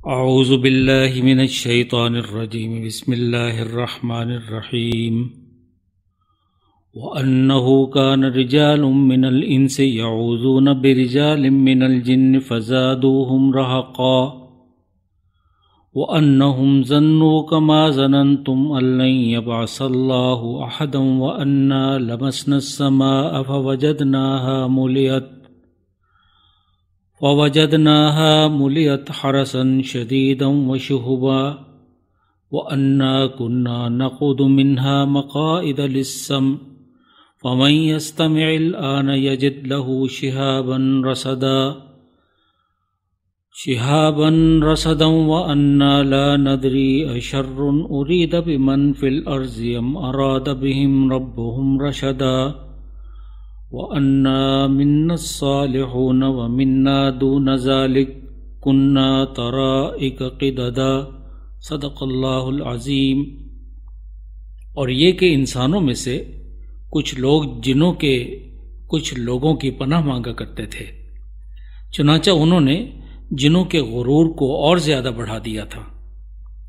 اعوذ باللہ من الشیطان الرجیم بسم اللہ الرحمن الرحیم وَأَنَّهُ كَانَ رِجَالٌ مِّنَ الْإِنسِ يَعُوذُونَ بِرِجَالٍ مِّنَ الْجِنِّ فَزَادُوهُمْ رَهَقًا وَأَنَّهُمْ ظَنُّوا كَمَا ظَنَنتُمْ أَن لَّن يَبْعَثَ اللَّهُ أَحَدًا وَأَنَّا لَمَسْنَا السَّمَاءَ فوجدناها ملئت حرسا شديدا وشهبا وأنا كنا نقعد منها مقاعد للسمع فمن يستمع الآن يجد له شهابا رصدا وأنا لا ندري أشر أريد بمن في الأرض أم أراد بهم ربهم رشدا وَأَنَّا مِنَّا الصَّالِحُونَ وَمِنَّا دُونَ ذَلِكَ كُنَّا طَرَائِقَ قِدَدًا صدق اللہ العظیم۔ اور یہ کہ انسانوں میں سے کچھ لوگ جنوں کے کچھ لوگوں کی پناہ مانگا کرتے تھے، چنانچہ انہوں نے جنوں کے غرور کو اور زیادہ بڑھا دیا تھا،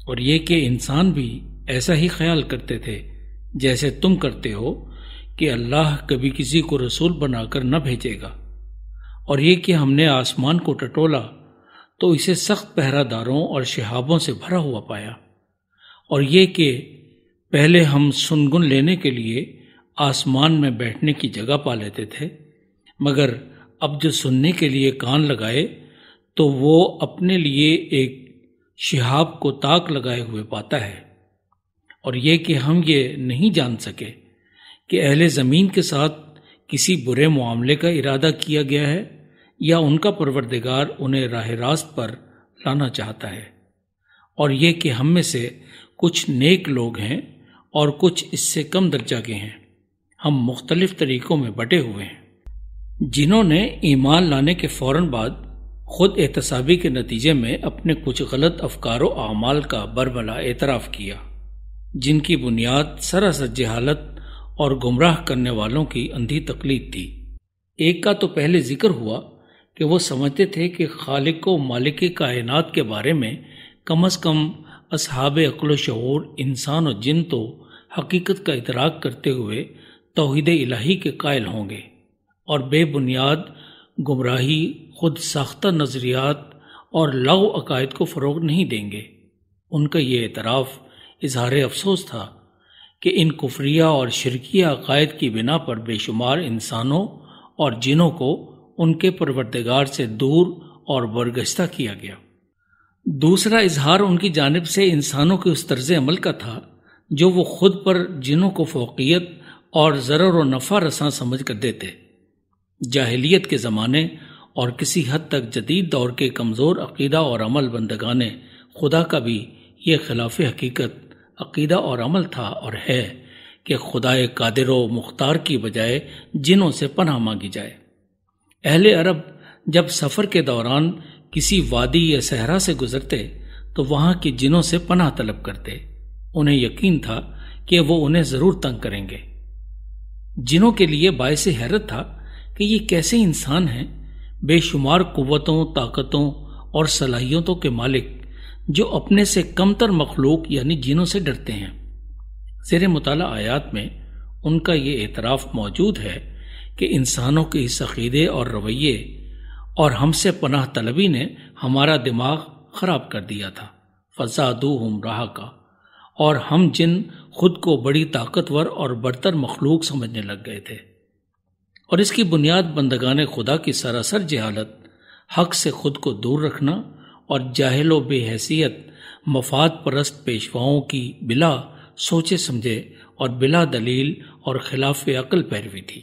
اور یہ کہ انسان بھی ایسا ہی خیال کرتے تھے جیسے تم کرتے ہو کہ اللہ کبھی کسی کو رسول بنا کر نہ بھیجے گا، اور یہ کہ ہم نے آسمان کو ٹٹولا تو اسے سخت پہرہ داروں اور شہابوں سے بھرا ہوا پایا، اور یہ کہ پہلے ہم سنگن لینے کے لیے آسمان میں بیٹھنے کی جگہ پا لیتے تھے، مگر اب جو سننے کے لیے کان لگائے تو وہ اپنے لیے ایک شہاب کو تاک لگائے ہوئے پاتا ہے، اور یہ کہ ہم یہ نہیں جان سکے کہ اہل زمین کے ساتھ کسی برے معاملے کا ارادہ کیا گیا ہے یا ان کا پروردگار انہیں راہ راست پر لانا چاہتا ہے، اور یہ کہ ہم میں سے کچھ نیک لوگ ہیں اور کچھ اس سے کم درجہ کے ہیں، ہم مختلف طریقوں میں بٹے ہوئے ہیں۔ جنہوں نے ایمان لانے کے فوراً بعد خود احتسابی کے نتیجے میں اپنے کچھ غلط افکار و اعمال کا برملا اعتراف کیا، جن کی بنیاد سراسر جہالت اور گمراہ کرنے والوں کی اندھی تقلید تھی۔ ایک کا تو پہلے ذکر ہوا کہ وہ سمجھتے تھے کہ خالق و مالک کائنات کے بارے میں کم از کم اصحاب عقل و شعور انسان و جن تو حقیقت کا ادراک کرتے ہوئے توحید الہی کے قائل ہوں گے، اور بے بنیاد گمراہی، خود ساختہ نظریات اور لغو عقائد کو فروغ نہیں دیں گے۔ ان کا یہ اعتراف اظہار افسوس تھا کہ ان کفریہ اور شرکیہ عقائد کی بنا پر بے شمار انسانوں اور جنوں کو ان کے پروردگار سے دور اور برگشتہ کیا گیا۔ دوسرا اظہار ان کی جانب سے انسانوں کے اس طرز عمل کا تھا جو وہ خود پر جنوں کو فوقیت اور ضرر و نفع رساں سمجھ کر دیتے۔ جاہلیت کے زمانے اور کسی حد تک جدید دور کے کمزور عقیدہ اور عمل بندگان خدا کا بھی یہ خلاف حقیقت عقیدہ اور عمل تھا اور ہے کہ خدائے قادر و مختار کی بجائے جنوں سے پناہ مانگی جائے۔ اہل عرب جب سفر کے دوران کسی وادی یا صحرا سے گزرتے تو وہاں کی جنوں سے پناہ طلب کرتے، انہیں یقین تھا کہ وہ انہیں ضرور تنگ کریں گے۔ جنوں کے لیے باعث حیرت تھا کہ یہ کیسے انسان ہیں بے شمار قوتوں، طاقتوں اور صلاحیتوں کے مالک جو اپنے سے کمتر مخلوق یعنی جنوں سے ڈرتے ہیں۔ زیر مطالعہ آیات میں ان کا یہ اعتراف موجود ہے کہ انسانوں کے اس عقیدے اور رویے اور ہم سے پناہ طلبی نے ہمارا دماغ خراب کر دیا تھا، فزادوہم رہقا، اور ہم جن خود کو بڑی طاقتور اور برتر مخلوق سمجھنے لگ گئے تھے، اور اس کی بنیاد بندگان خدا کی سراسر جہالت، حق سے خود کو دور رکھنا اور جاہل و بے حیثیت مفاد پرست پیشواؤں کی بلا سوچے سمجھے اور بلا دلیل اور خلاف عقل پیروی تھی۔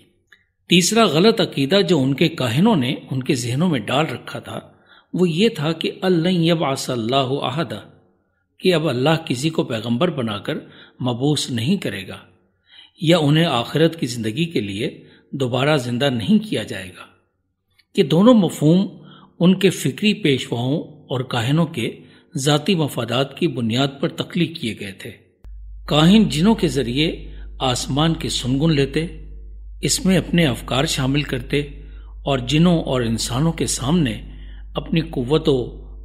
تیسرا غلط عقیدہ جو ان کے کاہنوں نے ان کے ذہنوں میں ڈال رکھا تھا وہ یہ تھا کہ لن یبعث اللہ احدا، کہ اب اللہ کسی کو پیغمبر بنا کر مبعوث نہیں کرے گا، یا انہیں آخرت کی زندگی کے لیے دوبارہ زندہ نہیں کیا جائے گا۔ کہ دونوں مفہوم ان کے فکری پیشواؤں اور کاہنوں کے ذاتی مفادات کی بنیاد پر تخلیق کیے گئے تھے۔ کاہن جنوں کے ذریعے آسمان کی سنگن لیتے، اس میں اپنے افکار شامل کرتے اور جنوں اور انسانوں کے سامنے اپنی قوت و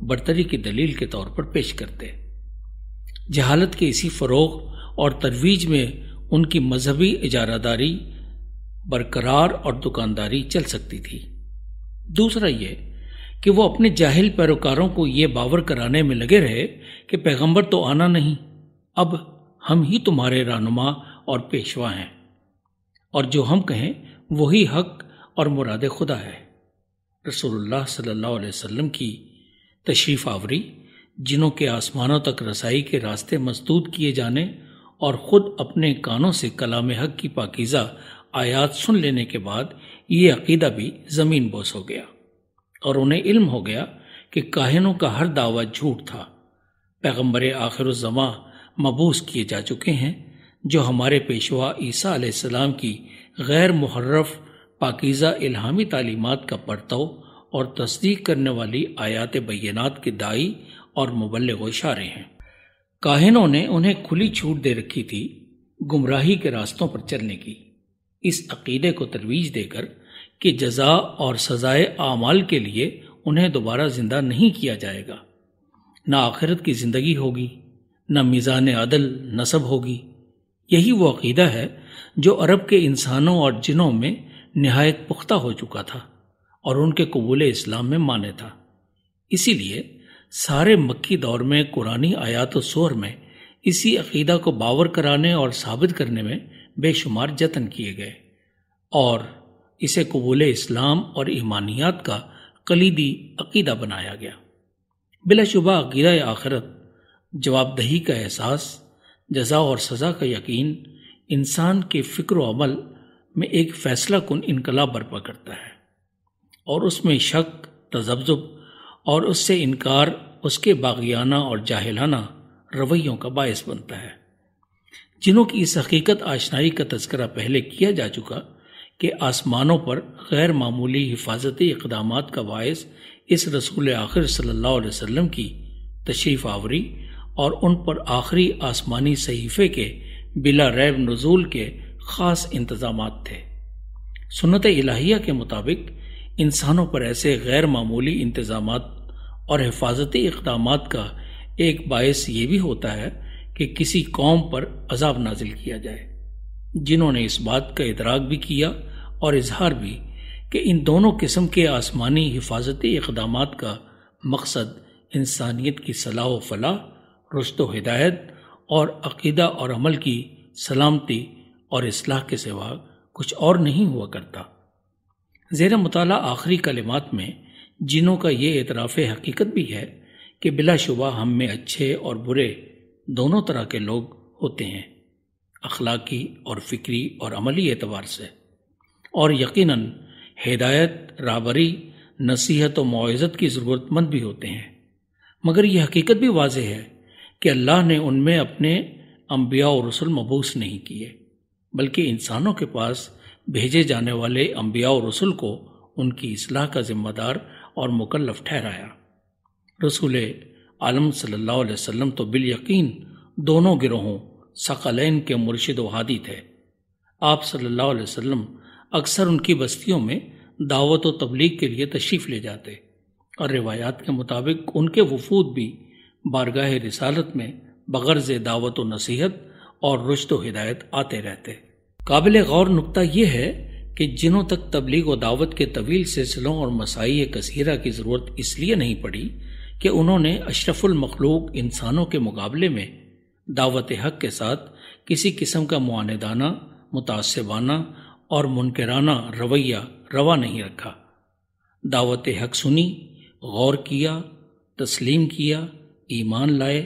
برتری کی دلیل کے طور پر پیش کرتے۔ جہالت کے اسی فروغ اور ترویج میں ان کی مذہبی اجارہ داری برقرار اور دکانداری چل سکتی تھی۔ دوسرا یہ کہ وہ اپنے جاہل پیروکاروں کو یہ باور کرانے میں لگے رہے کہ پیغمبر تو آنا نہیں، اب ہم ہی تمہارے رہنما اور پیشوا ہیں، اور جو ہم کہیں وہی حق اور مراد خدا ہے۔ رسول اللہ صلی اللہ علیہ وسلم کی تشریف آوری، جنوں کے آسمانوں تک رسائی کے راستے مسدود کیے جانے اور خود اپنے کانوں سے کلام حق کی پاکیزہ آیات سن لینے کے بعد یہ عقیدہ بھی زمین بوس ہو گیا، اور انہیں علم ہو گیا کہ کاہنوں کا ہر دعویٰ جھوٹ تھا۔ پیغمبر آخر الزماں مبعوث کیے جا چکے ہیں، جو ہمارے پیشوا عیسیٰ علیہ السلام کی غیر محرف پاکیزہ الہامی تعلیمات کا پرتو اور تصدیق کرنے والی آیات بینات کے داعی اور مبلغ و اشارے ہیں۔ کاہنوں نے انہیں کھلی چھوٹ دے رکھی تھی گمراہی کے راستوں پر چلنے کی، اس عقیدے کو ترویج دے کر کہ جزا اور سزائے اعمال کے لیے انہیں دوبارہ زندہ نہیں کیا جائے گا، نہ آخرت کی زندگی ہوگی، نہ میزان عدل نصب ہوگی۔ یہی وہ عقیدہ ہے جو عرب کے انسانوں اور جنوں میں نہایت پختہ ہو چکا تھا اور ان کے قبول اسلام میں مانے تھا۔ اسی لیے سارے مکی دور میں قرآنی آیات و سور میں اسی عقیدہ کو باور کرانے اور ثابت کرنے میں بے شمار جتن کیے گئے، اور اسے قبول اسلام اور ایمانیات کا کلیدی عقیدہ بنایا گیا۔ بلا شبہ عقیدہ آخرت، جواب دہی کا احساس، جزا اور سزا کا یقین انسان کے فکر و عمل میں ایک فیصلہ کن انقلاب برپا کرتا ہے، اور اس میں شک، تذبذب اور اس سے انکار اس کے باغیانہ اور جاہلانہ رویوں کا باعث بنتا ہے۔ جنوں کی اس حقیقت آشنائی کا تذکرہ پہلے کیا جا چکا کہ آسمانوں پر غیر معمولی حفاظتی اقدامات کا باعث اس رسول آخر صلی اللہ علیہ وسلم کی تشریف آوری اور ان پر آخری آسمانی صحیفے کے بلا ریب نزول کے خاص انتظامات تھے۔ سنت الہیہ کے مطابق انسانوں پر ایسے غیر معمولی انتظامات اور حفاظتی اقدامات کا ایک باعث یہ بھی ہوتا ہے کہ کسی قوم پر عذاب نازل کیا جائے، جنہوں نے اس بات کا ادراک بھی کیا اور اظہار بھی کہ ان دونوں قسم کے آسمانی حفاظتی اقدامات کا مقصد انسانیت کی صلاح و فلاح، رشد و ہدایت اور عقیدہ اور عمل کی سلامتی اور اصلاح کے سوا کچھ اور نہیں ہوا کرتا۔ زیر مطالعہ آخری کلمات میں جنوں کا یہ اعتراف حقیقت بھی ہے کہ بلا شبہ ہم میں اچھے اور برے دونوں طرح کے لوگ ہوتے ہیں، اخلاقی اور فکری اور عملی اعتبار سے، اور یقیناً ہدایت، رہبری، نصیحت و موعظت کی ضرورت مند بھی ہوتے ہیں، مگر یہ حقیقت بھی واضح ہے کہ اللہ نے ان میں اپنے انبیاء و رسل مبعوث نہیں کیے، بلکہ انسانوں کے پاس بھیجے جانے والے انبیاء و رسل کو ان کی اصلاح کا ذمہ دار اور مکلف ٹھہرایا۔ رسول عالم صلی اللہ علیہ وسلم تو بالیقین دونوں گروہوں ثقلین کے مرشد و ہادی تھے۔ آپ صلی اللہ علیہ وسلم اکثر ان کی بستیوں میں دعوت و تبلیغ کے لیے تشریف لے جاتے، اور روایات کے مطابق ان کے وفود بھی بارگاہ رسالت میں بغرض دعوت و نصیحت اور رشد و ہدایت آتے رہتے۔ قابل غور نکتہ یہ ہے کہ جنوں تک تبلیغ و دعوت کے طویل سلسلوں اور مساعی کثیرہ کی ضرورت اس لیے نہیں پڑی کہ انہوں نے اشرف المخلوق انسانوں کے مقابلے میں دعوت حق کے ساتھ کسی قسم کا معاندانہ، متعصبانہ اور منکرانہ رویہ روا نہیں رکھا۔ دعوت حق سنی، غور کیا، تسلیم کیا، ایمان لائے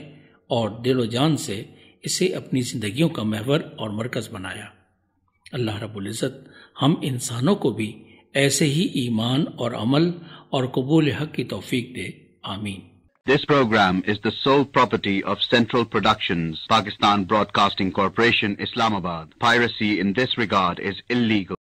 اور دل و جان سے اسے اپنی زندگیوں کا محور اور مرکز بنایا۔ اللہ رب العزت ہم انسانوں کو بھی ایسے ہی ایمان اور عمل اور قبول حق کی توفیق دے، آمین۔ This program is the sole property of Central Productions, Pakistan Broadcasting Corporation, Islamabad. Piracy in this regard is illegal.